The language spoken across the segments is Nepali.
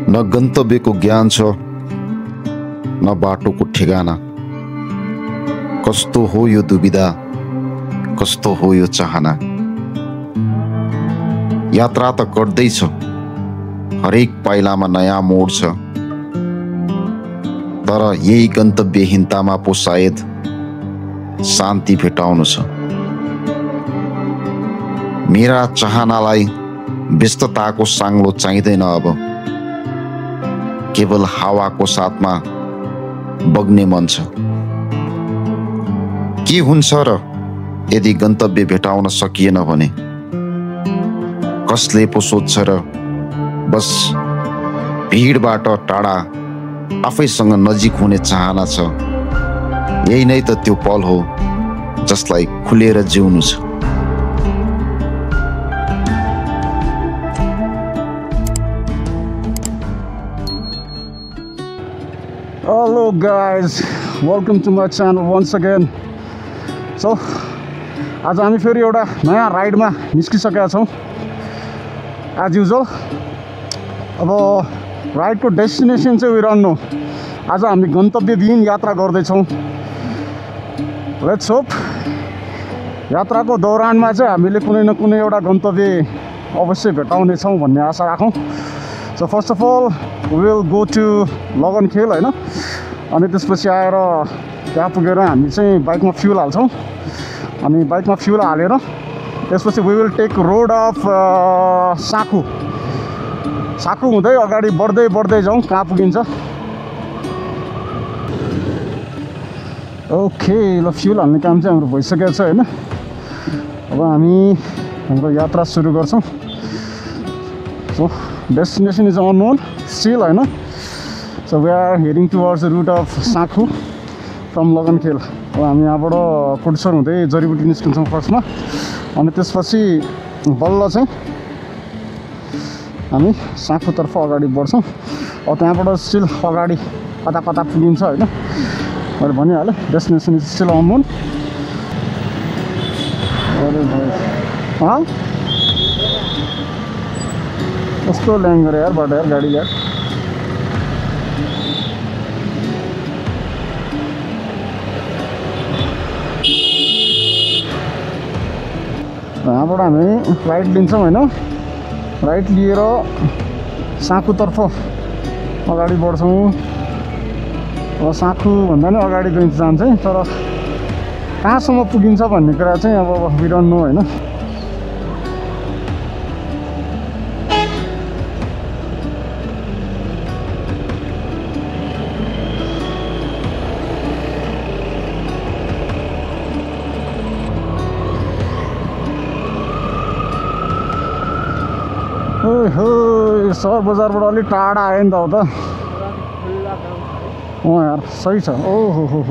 न गन्तव्यको ज्ञान छ न बाटोको ठेगाना। कस्तो हो यो दुविधा, कस्तो हो यो चाहना। यात्रा त गर्दैछ, हरेक पाइलामा नयाँ मोड छ, तर यही गन्तव्यहीनतामा पो सायद शान्ति भेटाउनु छ। मेरा चाहनालाई व्यस्तताको साङ्लो चाहिँदैन अब, केवल हावाको साथमा बग्ने मन छ। के हुन्छ र यदि गन्तव्य भेटाउन सकिएन भने? कसले पो सोध्छ र? बस भिडबाट टाढा आफैसँग नजिक हुने चाहना छ। यही नै त त्यो पल हो जसलाई खुलेर जिउनु छ। Hello guys, welcome to my channel once again. So आज हामी फेरि एउटा नयाँ राइडमा निस्किसकेका छौँ। एज युजुअल अब राइडको डेस्टिनेसन चाहिँ वी डोन्ट नो। आज हामी गन्तव्यविहीन यात्रा गर्दैछौँ। लेट्स होप यात्राको दौरानमा चाहिँ हामीले कुनै न कुनै एउटा गन्तव्य अवश्य भेटाउनेछौँ भन्ने आशा राखौँ। So first of all will go to Lagankhel होइन, अनि त्यसपछि आएर त्यहाँ पुगेर हामी चाहिँ बाइकमा फ्युल हाल्छौँ। अनि बाइकमा फ्युल हालेर त्यसपछि we will take road of Saku हुँदै अगाडि बढ्दै जाउँ कहाँ पुगिन्छ। ओके, ल फ्युल हाल्ने काम चाहिँ हाम्रो भइसकेको छ होइन। अब हामी हाम्रो यात्रा सुरु गर्छौँ। So destination is unknown still होइन। So we are heading towards the route of Saku from Lagankhel. अब हामी यहाँबाट कोटेश्वर हुँदै जडीबुटी निस्किन्छौँ फर्स्टमा, अनि त्यसपछि बल्ल चाहिँ हामी साकुतर्फ अगाडि बढ्छौँ। अब त्यहाँबाट स्टिल अगाडि कता कता पुगिन्छ होइन, मैले भनिहालेँ डेस्टिनेसन इज स्टिल अननोन। अरे भाइ कस्तो ल्याङ गरे यार बाट यार गाडी यार। यहाँबाट हामी राइट लिन्छौँ होइन। राइट लिएर साकुतर्फ अगाडि बढ्छौँ। अब साकुभन्दा नि अगाडि गइन्छ जान्छ, तर कहाँसम्म पुगिन्छ भन्ने कुरा चाहिँ अब वी डोन्ट नो होइन। हो सहर बजारबाट अलिक टाढा आयो नि त। हो त यार सही छ। ओहो हो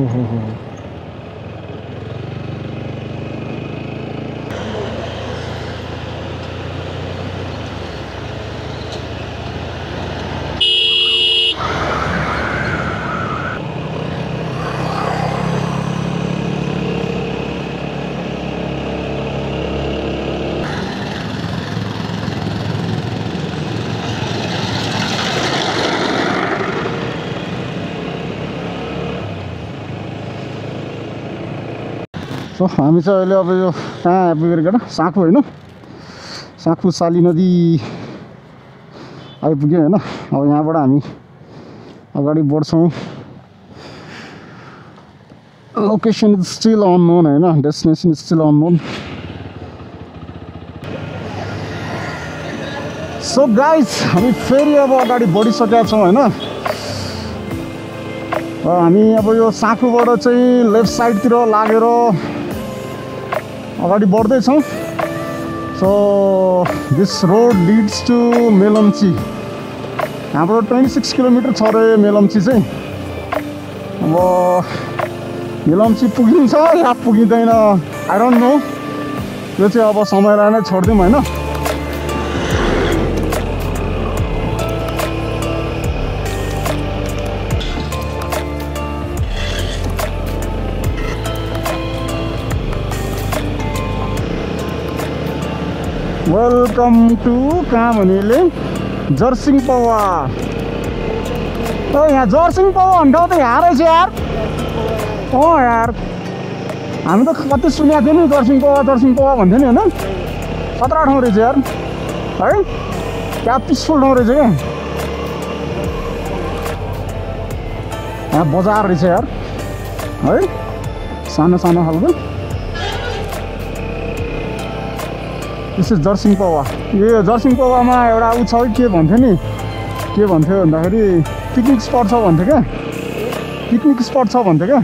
सो हामी चाहिँ अहिले अब यो कहाँ आइपुगेर साकु होइन, साकु साली नदी आइपुग्यो होइन। अब यहाँबाट हामी अगाडि बढ्छौँ। लोकेसन इज स्टिल अननोन होइन, destination is still unknown. So guys हामी फेरि अब अगाडि बढिसकेका छौँ होइन। हामी अब यो साकुबाट चाहिँ लेफ्ट साइडतिर लागेर अगाडि बढ्दैछौँ। So this road leads to Melamchi. यहाँबाट 26 किलोमिटर छ रे मेलम्ची चाहिँ। अब मेलम्ची पुगिन्छ या पुगिँदैन आई डोन्ट नो, यो चाहिँ अब समयलाई नै छोडिदिउँ होइन। वेलकम टू कहाँ भनेले जर्सिङ पवा। यहाँ जर्सिङ पाउ भन्ने ठाउँ त यहाँ रहेछ यार यार हामी त कति सुनेको थियौँ नि जर्सिङ पावा भन्थ्यो नि होइन खतरा ठाउँ रहेछ यार है क्या पिसफुल ठाउँ रहेछ क्या यहाँ बजार रहेछ यार है सानो सानो खालको यसो जर्सिङ पावा यो जर्सिङ पावामा एउटा ऊ छ के भन्थ्यो नि के भन्थ्यो भन्दाखेरि पिकनिक स्पट छ भन्थ्यो क्या पिकनिक स्पट छ भन्थ्यो क्या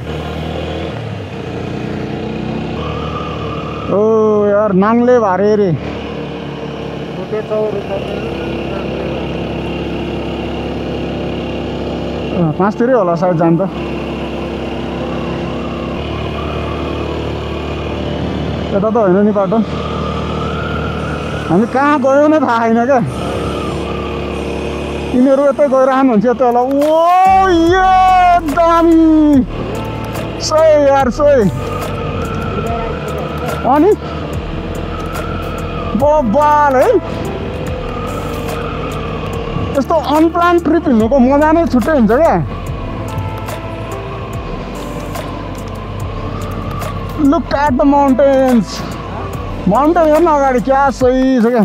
ओ यार नाङ्ले भारे रे पाँचतिरै होला सायद जान त यता त होइन नि बाटो हामी कहाँ गयौँ नै थाहा छैन क्या यिनीहरू यतै गइरहनु हुन्छ यतै होला ओ ये दामी सही यार सही अनि बबाल है यस्तो अनप्लान ट्रिप हिँड्नुको मजा नै छुट्टै हुन्छ क्या look at the mountains mountain हेर्न अगाडि क्या सही छ क्या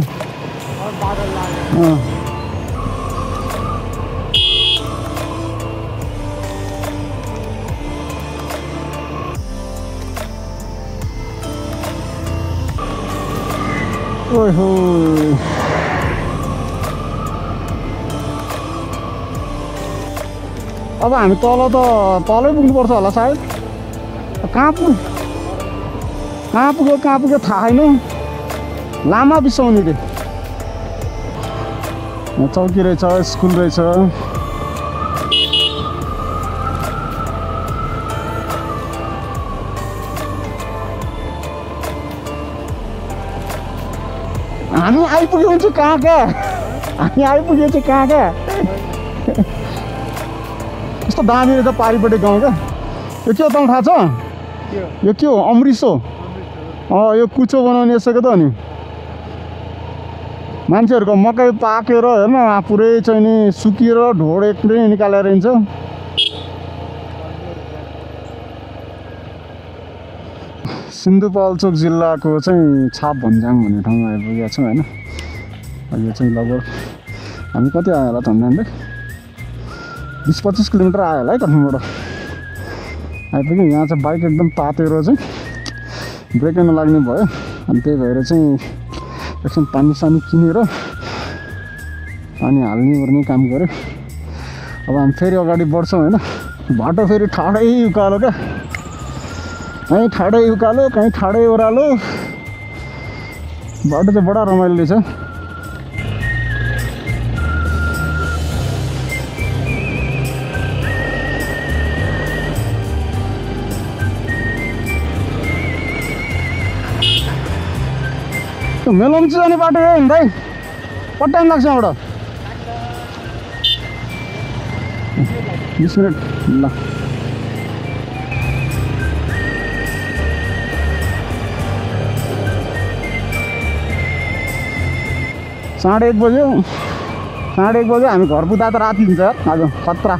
ओहो अब हामी तलै पुग्नुपर्छ होला सायद कहाँ पुग्यो थाहा छैन लामा बिसाउने रे यहाँ चौकी रहेछ स्कुल रहेछ हामी आइपुग्यौँ चाहिँ कहाँ क्या यस्तो दामी रहेछ पारिपट्टि गाउँ क्या यो के हो त थाहा छ यो के हो अमृसो यो कुचो बनाउने यसको त नि मान्छेहरूको मकै पाकेर हेर्न पुरै चाहिँ नि सुकिएर ढोड एक्लै निकालेर हिँड्छ सिन्धुपाल्चोक जिल्लाको चाहिँ छाप भन्ज्याङ भन्ने ठाउँमा आइपुगेका छौँ होइन यो चाहिँ लगभग हामी कति आयो होला झन्डै 20-25 किलोमिटर आयो होला है काठमाडौँबाट आइपुग्यौँ यहाँ चाहिँ बाइक एकदम तातेर चाहिँ ब्रेकै नलाग्ने भयो अनि त्यही भएर चाहिँ एकछिन पानी किनेर पानी हाल्ने गर्ने काम गऱ्यो अब हामी फेरि अगाडि बढ्छौँ होइन बाटो फेरि ठाडै उकालो क्या कहीँ ठाडै उकालो कहीँ ठाडै ओह्रालो बाटो चाहिँ बडा रमाइलो छ मेलम्ची जाने बाटो हो भाइ कति टाइम लाग्छ यहाँबाट 20 मिनट ल 1:30 बज्यो 1:30 बज्यो हामी घर पुग्दा त राति हुन्छ यार आज खतरा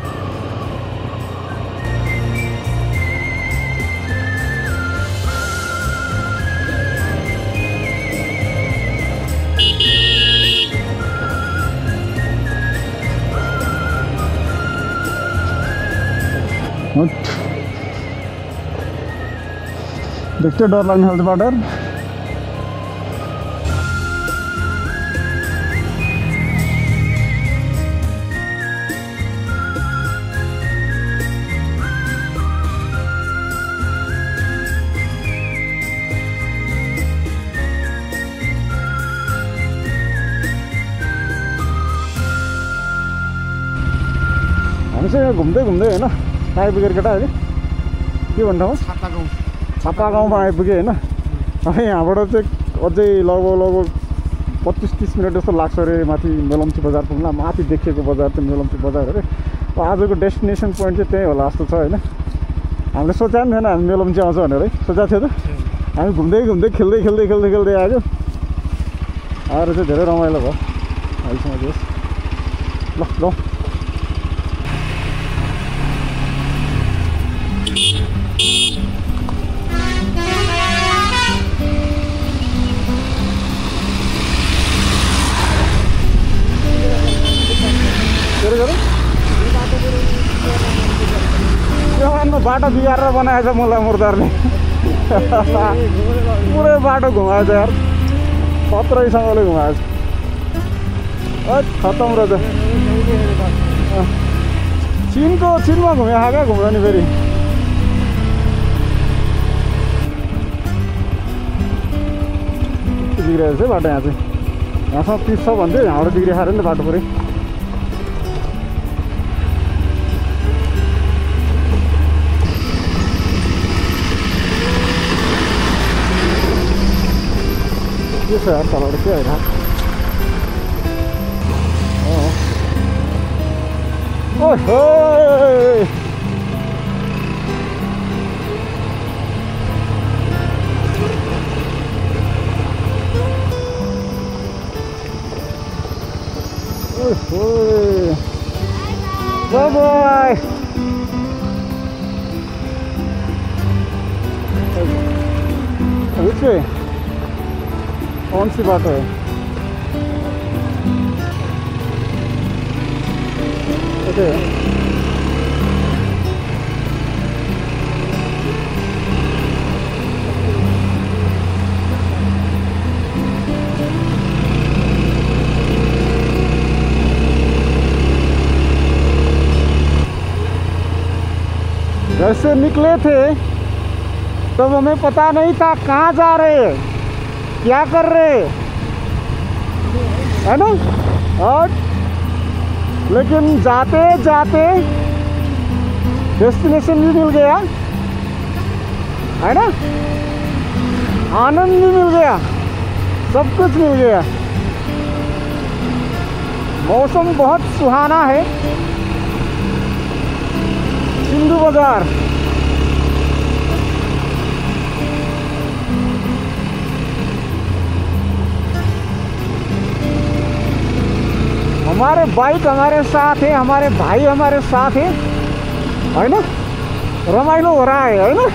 देखते डर लाग्ने खालको बाटो हामी चाहिँ घुम्दै होइन आइपुगेर केटा अहिले के भन्नु हो छापा गाउँमा आइपुग्यो होइन अब यहाँबाट चाहिँ अझै लगभग 25-30 मिनट जस्तो लाग्छ अरे माथि मेलम्ची बजार पुग्न माथि देखिएको बजार चाहिँ मेलम्ची बजार अरे आजको डेस्टिनेसन पोइन्ट चाहिँ त्यही होला जस्तो छ होइन हामीले सोचेको पनि थिएन हामी मेलम्ची आउँछ भनेर है सोचेको थियो त हामी घुम्दै खेल्दै आयो आएर चाहिँ धेरै रमाइलो भयो अहिलेसम्म ल बाटो बिगारेर बनाएछ मुला मुर्दारले पुरै बाटो घुमाएछ यार खत्रैसँगले घुमाएछ खतम रहेछ चिनमा घुम्या क्या घुम्यो नि फेरि बिग्रिरहेको छ बाटो यहाँ चाहिँ यहाँसम्म 30 छ भन्थ्यो यहाँबाट बिग्रिहाल्यो नि बाटो पुरै के छ यार तलबाट के होइन ओहो Bye bye. Which way? कौन सी बात है? Okay. घर से निकले थे तब हमें पता नहीं था कहाँ जा रहे हैं क्या कर रहे हैं है ना और लेकिन जाते जाते डेस्टिनेशन भी मिल गया है ना आनंद भी मिल गया सब कुछ मिल गया मौसम बहुत सुहाना है सिंधु बाजार हमारे बाइक हमारे साथ है हमारे भाई हमारे साथ है ना रमाइलो हो रहा है ना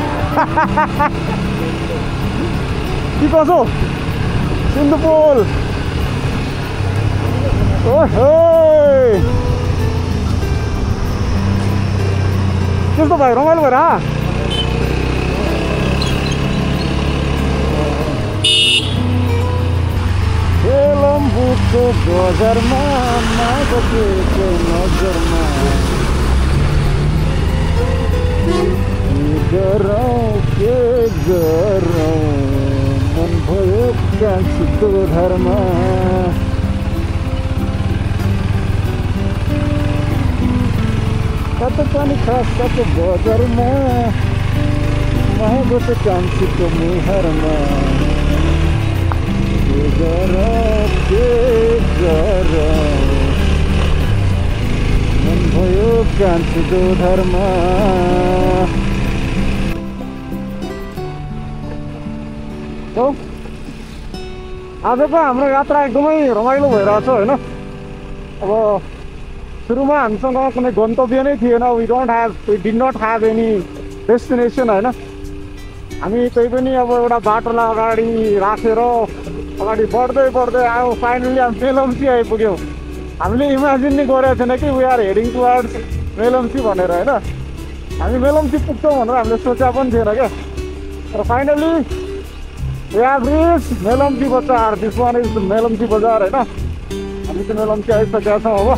कि कसो सिंधु पोल ओहो त्यस्तो भाइ रमाइलो भएर लम्बुको बजारमा नबजेको नजरमा के गरौँ मन भयो कान्छीको धर्म कत पनि खसको बजारमा महँगो चाहिँ कान्छीको मुहारमा के गरौँ मन भयो कान्छीको धर्म आजको हाम्रो यात्रा एकदमै रमाइलो भइरहेछ होइन अब सुरुमा हामीसँग कुनै गन्तव्य नै थिएन we did not have any destination होइन हामी त्यही पनि अब एउटा बाटोलाई अगाडि राखेर अगाडि बढ्दै बढ्दै आयो फाइनली हामी मेलम्ची आइपुग्यौँ हामीले इमेजिन नै गरेको थिएन कि we are heading towards Melamchi भनेर होइन हामी मेलम्ची पुग्छौँ भनेर हामीले सोचा पनि थिएन क्या तर finally we have reached Melamchi बजार दिस वान इज मेलम्ची बजार होइन हामी चाहिँ मेलम्ची आइसकेका छौँ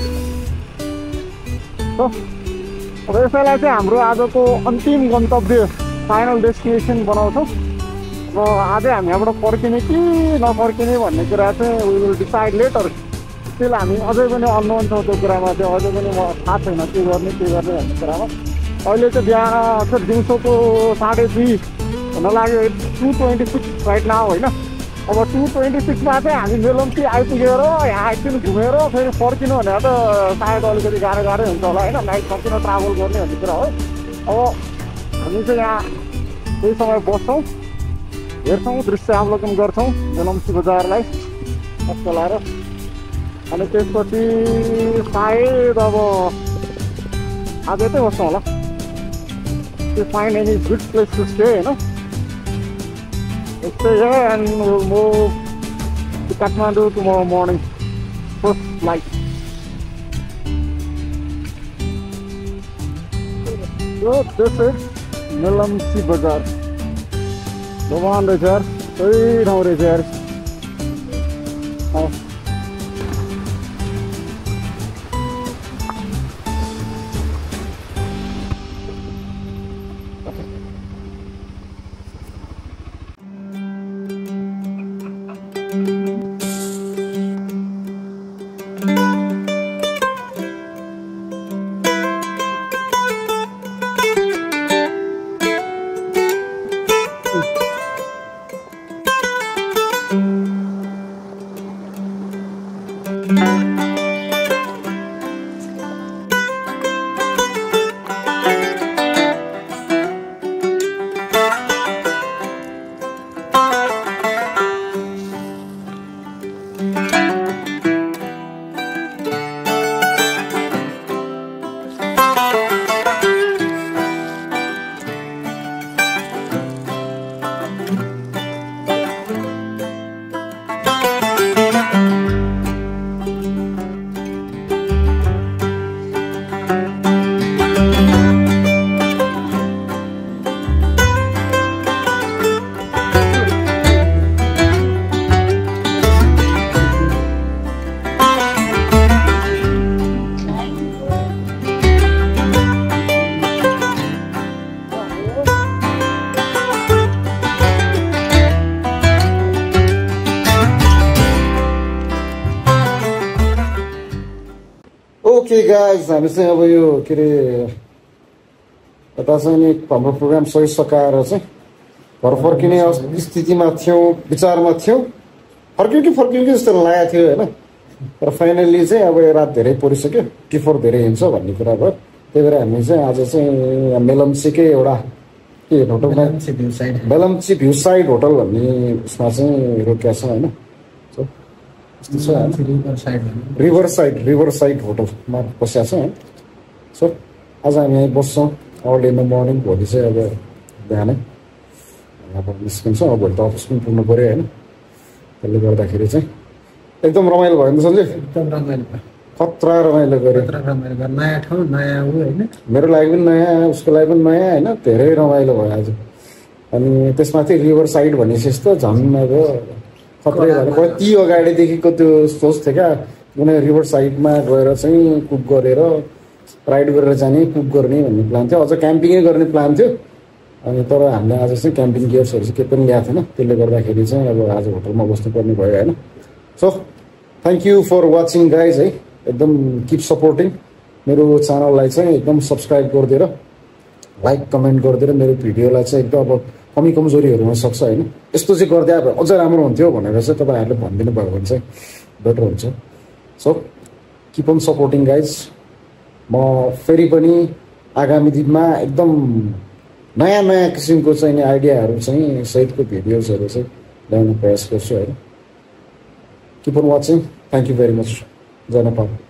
अब यसैलाई चाहिँ हाम्रो आजको अन्तिम गन्तव्य फाइनल डेस्टिनेसन बनाउँछौँ अब आजै हामी यहाँबाट फर्किने कि नफर्किने भन्ने कुरा चाहिँ we will decide later still हामी अझै पनि अननोन छौँ त्यो कुरामा चाहिँ अझै पनि थाहा छैन के गर्ने भन्ने कुरामा अहिले चाहिँ बिहान चाहिँ दिउँसोको 2:30 हुन लाग्यो 2:26 राइट नाउ होइन अब 2:26मा चाहिँ हामी मेलम्ची आइपुगेर यहाँ एकछिन घुमेर फेरि फर्किनु भनेर त सायद अलिकति गाह्रै हुन्छ होला होइन नाइट सकिन ट्राभल गर्ने भन्ने कुरा हो अब हामी चाहिँ यहाँ केही समय बस्छौँ हेर्छौँ दृश्य अवलोकन गर्छौँ मेलम्ची बजारलाई कस्तो लाएर अनि त्यसपछि सायद अब आज यतै बस्छौँ होला to find any good place to stay होइन stay here and we'll move to Kathmandu tomorrow morning first flight. So this is Melamchi बजार दोकान रहेछ यार सही ठाउँ रहेछ यार ओके गाइज हामी चाहिँ अब यो के अरे यता चाहिँ नि हाम्रो प्रोग्राम सही सकाएर चाहिँ घर फर्किने स्थितिमा थियौँ विचारमा थियौँ फर्क्यौँ कि जस्तो लागेको थियो होइन तर फाइनल्ली चाहिँ अब रात धेरै परिसक्यो टिफोर धेरै हिँड्छ भन्ने कुरा भयो त्यही भएर हामी चाहिँ आज चाहिँ मेलम्चीकै एउटा के होटलमा मेलम्ची भ्यू साइड होटल भन्ने उसमा चाहिँ रोकेका छौँ होइन रिभर साइड होटलमा बसेका छौँ है सो आज हामी यहीँ बस्छौँ अर्ली इन द मर्निङ भोलि चाहिँ अब बिहानै अब निस्किन्छौँ अब भोलि त अफिस पनि पुग्नु पऱ्यो होइन त्यसले गर्दाखेरि चाहिँ एकदम रमाइलो भयो नि सन्जय एकदम रमाइलो भयो खतरा रमाइलो गऱ्यो नयाँ ठाउँ नयाँ ऊ होइन मेरो लागि पनि नयाँ उसको लागि पनि नयाँ होइन धेरै रमाइलो भयो आज अनि त्यसमाथि रिभर साइड भनेपछि यस्तो झन् अब खत्रै भएर कति अगाडिदेखिको त्यो सोच थियो क्या कुनै रिभर साइडमा गएर चाहिँ कुक गरेर राइड गरेर जाने कुक गर्ने भन्ने प्लान थियो अझ क्याम्पिङै गर्ने प्लान थियो अनि तर हामीले आज चाहिँ क्याम्पिङ गियर्सहरू चाहिँ केही पनि ल्याएको थिएन त्यसले गर्दाखेरि चाहिँ अब आज होटलमा बस्नुपर्ने भयो होइन so thank you for watching guys है एकदम किप सपोर्टिङ मेरो च्यानललाई चाहिँ एकदम सब्सक्राइब गरिदिएर लाइक कमेन्ट गरिदिएर मेरो भिडियोलाई चाहिँ एकदम अब कमी कमजोरीहरू हुनसक्छ होइन यस्तो चाहिँ गर्दै अब अझ राम्रो हुन्थ्यो भनेर चाहिँ तपाईँहरूले भनिदिनु भयो भने चाहिँ बेटर हुन्छ so keep on supporting guys म फेरि पनि आगामी दिनमा एकदम नयाँ नयाँ किसिमको चाहिँ आइडियाहरू चाहिँ सहितको भिडियोजहरू चाहिँ ल्याउने प्रयास गर्छु होइन keep on watching thank you very much जय नेपाल